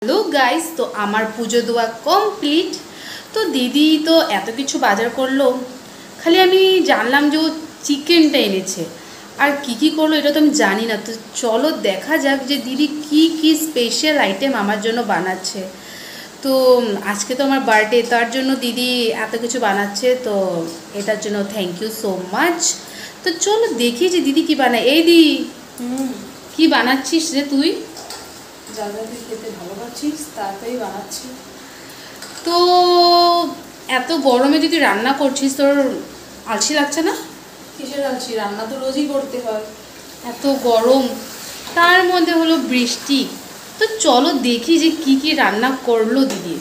Hello guys, তো আমার পুজো দেওয়া কমপ্লিট। তো দিদি তো এত কিছু বাজার করলো, খালি আমি জানলাম যে ও চিকেনটা এনেছে, আর কি কি করলো এটা তো আমি জানি না। তো চলো দেখা যাক যে দিদি কি কি স্পেশাল আইটেম আমার জন্য বানাচ্ছে। তো আজকে তো আমার বার্থডে, তার জন্য দিদি এত কিছু বানাচ্ছে, তো এটার জন্য থ্যাংক ইউ সো মাচ। তো চলো দেখি যে দিদি কি বানায়। এই দি, কি বানাচ্ছিস রে তুই? যা যা তুই খেতে ভালোবাসিস তাড়াতাড়ি বানাচ্ছি। তো এত গরমে যদি রান্না করছিস, তোর আলসি লাগছে না? কিসের আলসি, রান্না তো রোজই করতে হয়। এত গরম, তার মধ্যে হলো বৃষ্টি। তো চলো দেখি যে কি কি রান্না করলো দিদি।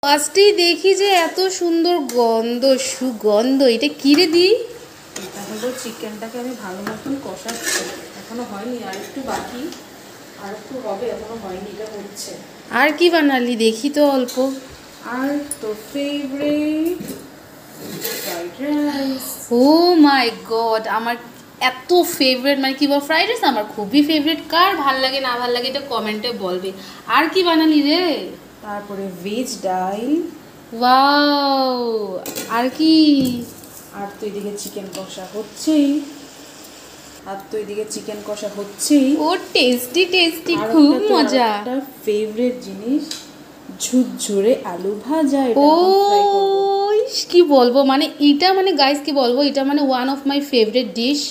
ফার্স্টেই দেখি যে এত সুন্দর গন্ধ, সুগন্ধ। এটা কি রে দি? এটা হলো চিকেনটাকে আমি ভালো মতন কষাচ্ছি, এখনো হয়নি, আর একটু বাকি, আর একটু হবে, এখনো হয়নি, এটা হচ্ছে। আর কি বানালি দেখি তো অল্প। আর তোর ফেভারিট ফ্রাইড রাইস। ও মাই গড, আমার এত ফেভারিট, মানে কি বল, ফ্রাইড রাইস আমার খুবই ফেভারিট। কার ভাল লাগে না ভাল লাগে এটা কমেন্টে বলবে। আর কি বানালি রে? তারপরে ভেজ ডাল। ওয়াও, আর কি? আর তো এদিকে চিকেন কষা হচ্ছেই, ও টেস্টি টেস্টি, খুব মজা। একটা ফেভারিট জিনিস, ঝুরঝুরে আলু ভাজা। ও কি বলবো, মানে এটা মানে গাইস কি বলবো, এটা মানে one of my favourite dish.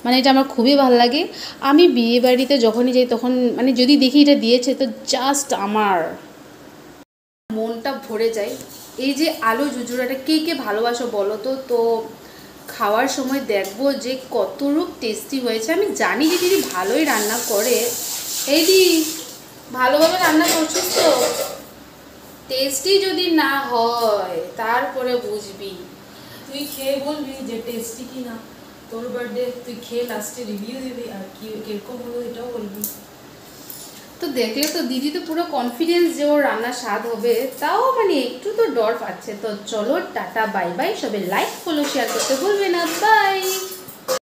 মানে এটা আমার খুবই ভালো লাগে। আমি বিয়ে বাড়িতে যখনই যাই তখন মানে যদি দেখি এটা দিয়েছে, তো জাস্ট আমার মনটা ভরে যায়। এই যে আলু ঝুরঝুরাটা কে কে ভালোবাসো বলো তো। তো খাওয়ার সময় দেখবো যে কতরূপ টেস্টি হয়েছে। আমি জানি যে দিদি ভালোই রান্না করে। এই দি, ভালোভাবে রান্না করছিস তো? টেস্টি যদি না হয় তারপরে বুঝবি। তুই খেয়ে বলবি যে টেস্টি কি না। তোর বার্থডে, তুই খেয়ে লাস্টে রিভিউ দিবি, আর কি কিরকম হলো এটাও বলবি। তো দেখলে তো দিদি তো পুরো কনফিডেন্স যে ওর রান্না স্বাদ হবে, তাও মানে একটু তো ডর পাচ্ছে। তো চলো টাটা বাই বাই, সবাই লাইক ফলো শেয়ার করতে ভুলবে না। বাই।